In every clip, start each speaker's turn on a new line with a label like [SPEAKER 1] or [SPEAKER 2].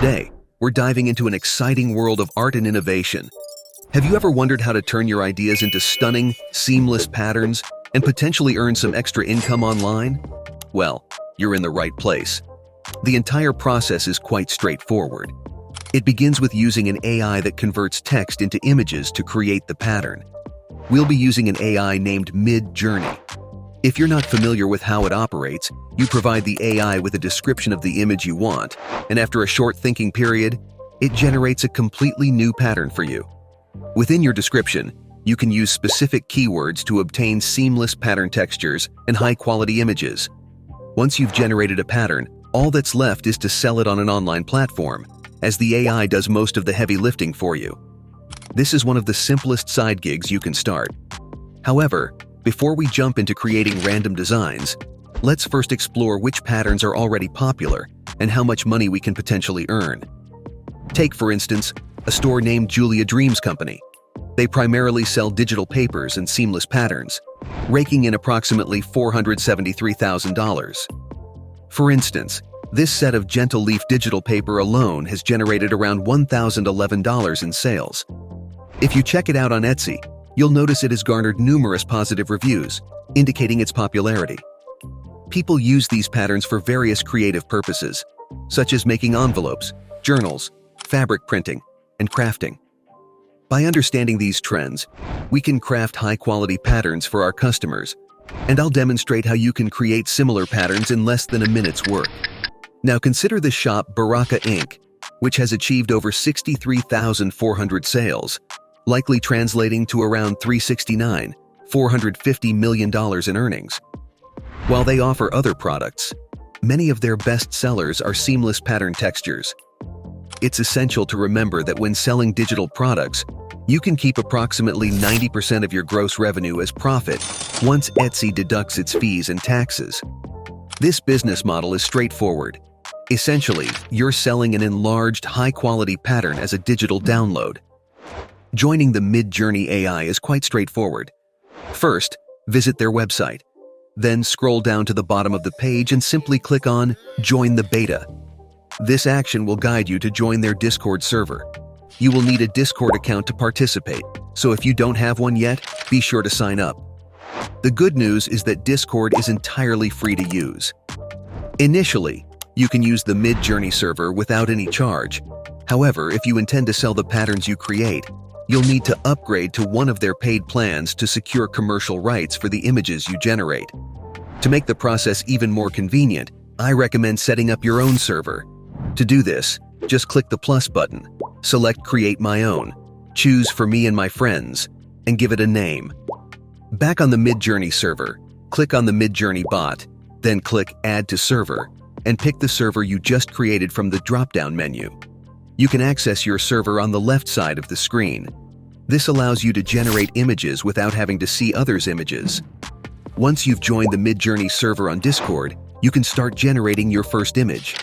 [SPEAKER 1] Today, we're diving into an exciting world of art and innovation. Have you ever wondered how to turn your ideas into stunning, seamless patterns and potentially earn some extra income online? Well, you're in the right place. The entire process is quite straightforward. It begins with using an AI that converts text into images to create the pattern. We'll be using an AI named Mid-Journey. If you're not familiar with how it operates, you provide the AI with a description of the image you want, and after a short thinking period, it generates a completely new pattern for you. Within your description, you can use specific keywords to obtain seamless pattern textures and high-quality images. Once you've generated a pattern, all that's left is to sell it on an online platform, as the AI does most of the heavy lifting for you. This is one of the simplest side gigs you can start. However, before we jump into creating random designs, let's first explore which patterns are already popular and how much money we can potentially earn. Take, for instance, a store named Julia Dreams Company. They primarily sell digital papers and seamless patterns, raking in approximately $473,000. For instance, this set of gentle leaf digital paper alone has generated around $1,011 in sales. If you check it out on Etsy, you'll notice it has garnered numerous positive reviews, indicating its popularity. People use these patterns for various creative purposes, such as making envelopes, journals, fabric printing, and crafting. By understanding these trends, we can craft high-quality patterns for our customers, and I'll demonstrate how you can create similar patterns in less than a minute's work. Now consider the shop Baraka Inc., which has achieved over 63,400 sales, likely translating to around $450 million in earnings. While they offer other products, many of their best sellers are seamless pattern textures. It's essential to remember that when selling digital products, you can keep approximately 90% of your gross revenue as profit once Etsy deducts its fees and taxes. This business model is straightforward. Essentially, you're selling an enlarged, high-quality pattern as a digital download. Joining the Mid-Journey AI is quite straightforward. First, visit their website. Then scroll down to the bottom of the page and simply click on Join the Beta. This action will guide you to join their Discord server. You will need a Discord account to participate, so if you don't have one yet, be sure to sign up. The good news is that Discord is entirely free to use. Initially, you can use the Mid-Journey server without any charge. However, if you intend to sell the patterns you create, you'll need to upgrade to one of their paid plans to secure commercial rights for the images you generate. To make the process even more convenient, I recommend setting up your own server. To do this, just click the plus button, select Create My Own, choose For Me and My Friends, and give it a name. Back on the Mid-Journey server, click on the Mid-Journey bot, then click Add to Server, and pick the server you just created from the drop-down menu. You can access your server on the left side of the screen. This allows you to generate images without having to see others' images. Once you've joined the Mid-Journey server on Discord, you can start generating your first image.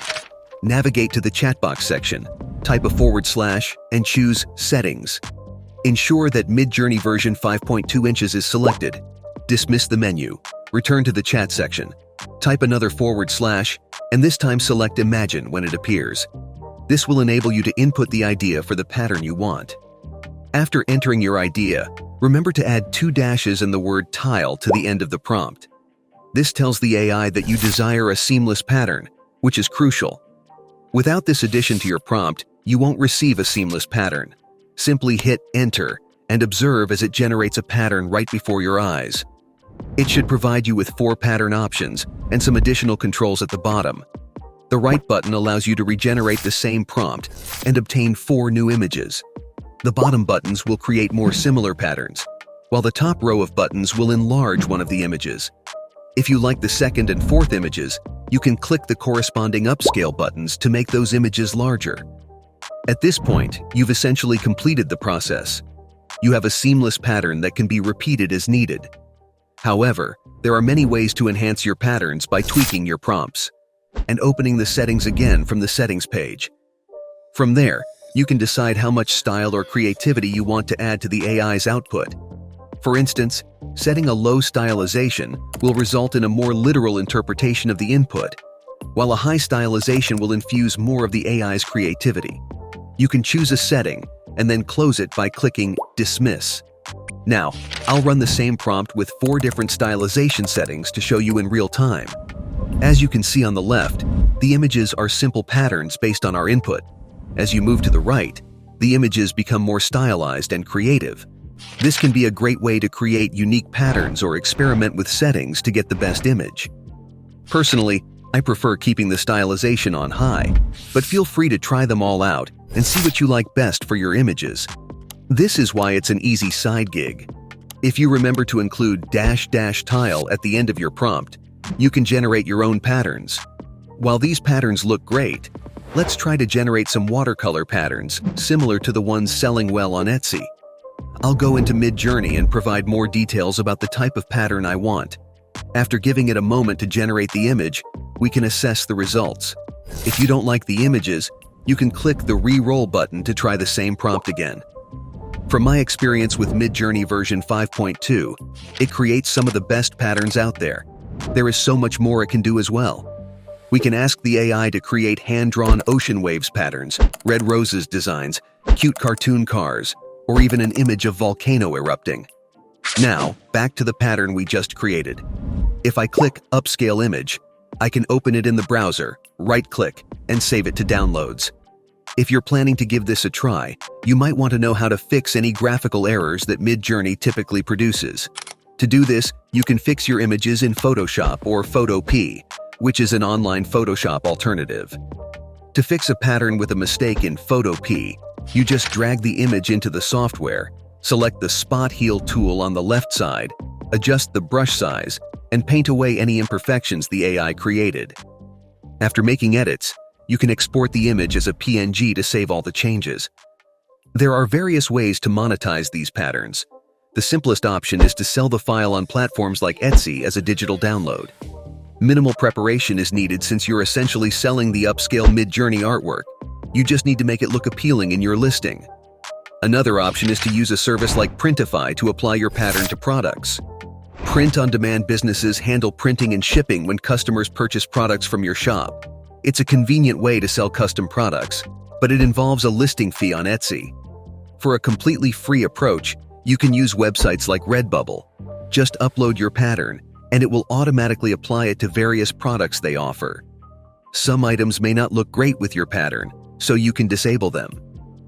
[SPEAKER 1] Navigate to the chat box section, type a / and choose Settings. Ensure that Mid-Journey version 5.2 inches is selected. Dismiss the menu, return to the chat section, type another / and this time select Imagine when it appears. This will enable you to input the idea for the pattern you want. After entering your idea, remember to add 2 dashes and the word tile to the end of the prompt. This tells the AI that you desire a seamless pattern, which is crucial. Without this addition to your prompt, you won't receive a seamless pattern. Simply hit Enter and observe as it generates a pattern right before your eyes. It should provide you with 4 pattern options and some additional controls at the bottom. The right button allows you to regenerate the same prompt and obtain 4 new images. The bottom buttons will create more similar patterns, while the top row of buttons will enlarge one of the images. If you like the second and fourth images, you can click the corresponding upscale buttons to make those images larger. At this point, you've essentially completed the process. You have a seamless pattern that can be repeated as needed. However, there are many ways to enhance your patterns by tweaking your prompts and opening the settings again from the settings page. From there, you can decide how much style or creativity you want to add to the AI's output. For instance, setting a low stylization will result in a more literal interpretation of the input, while a high stylization will infuse more of the AI's creativity. You can choose a setting and then close it by clicking Dismiss. Now, I'll run the same prompt with 4 different stylization settings to show you in real time. As you can see on the left, the images are simple patterns based on our input. As you move to the right, the images become more stylized and creative. This can be a great way to create unique patterns or experiment with settings to get the best image. Personally, I prefer keeping the stylization on high, but feel free to try them all out and see what you like best for your images. This is why it's an easy side gig. If you remember to include --tile at the end of your prompt, you can generate your own patterns. While these patterns look great, let's try to generate some watercolor patterns similar to the ones selling well on Etsy. I'll go into Midjourney and provide more details about the type of pattern I want. After giving it a moment to generate the image, we can assess the results. If you don't like the images, you can click the Re-roll button to try the same prompt again. From my experience with Midjourney version 5.2, it creates some of the best patterns out there. There is so much more it can do as well. We can ask the AI to create hand-drawn ocean waves patterns, red roses designs, cute cartoon cars, or even an image of volcano erupting. Now, back to the pattern we just created. If I click Upscale Image, I can open it in the browser, right-click, and save it to downloads. If you're planning to give this a try, you might want to know how to fix any graphical errors that Midjourney typically produces. To do this, you can fix your images in Photoshop or Photopea, which is an online Photoshop alternative. To fix a pattern with a mistake in Photopea, you just drag the image into the software, select the Spot Heal tool on the left side, adjust the brush size, and paint away any imperfections the AI created. After making edits, you can export the image as a PNG to save all the changes. There are various ways to monetize these patterns. The simplest option is to sell the file on platforms like Etsy as a digital download. Minimal preparation is needed since you're essentially selling the upscale Midjourney artwork. You just need to make it look appealing in your listing. Another option is to use a service like Printify to apply your pattern to products. Print-on-demand businesses handle printing and shipping when customers purchase products from your shop. It's a convenient way to sell custom products, but it involves a listing fee on Etsy. For a completely free approach, you can use websites like Redbubble. Just upload your pattern, and it will automatically apply it to various products they offer. Some items may not look great with your pattern, so you can disable them.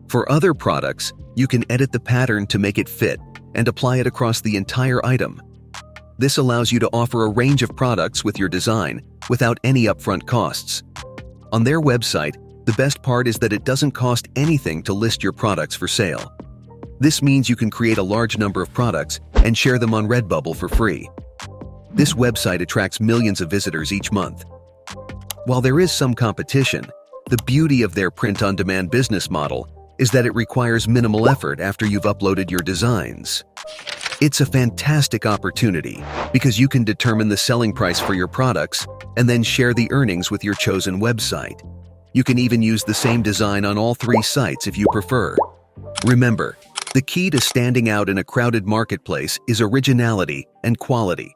[SPEAKER 1] For other products, you can edit the pattern to make it fit and apply it across the entire item. This allows you to offer a range of products with your design without any upfront costs. On their website, the best part is that it doesn't cost anything to list your products for sale. This means you can create a large number of products and share them on Redbubble for free. This website attracts millions of visitors each month. While there is some competition, the beauty of their print-on-demand business model is that it requires minimal effort after you've uploaded your designs. It's a fantastic opportunity because you can determine the selling price for your products and then share the earnings with your chosen website. You can even use the same design on all 3 sites if you prefer. Remember, the key to standing out in a crowded marketplace is originality and quality.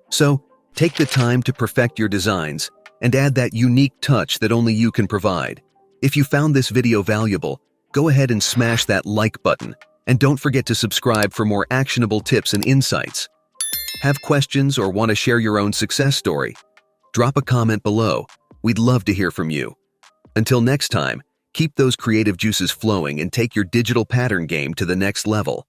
[SPEAKER 1] So, take the time to perfect your designs and add that unique touch that only you can provide. If you found this video valuable, go ahead and smash that like button, and don't forget to subscribe for more actionable tips and insights. Have questions or want to share your own success story? Drop a comment below. We'd love to hear from you. Until next time, keep those creative juices flowing and take your digital pattern game to the next level.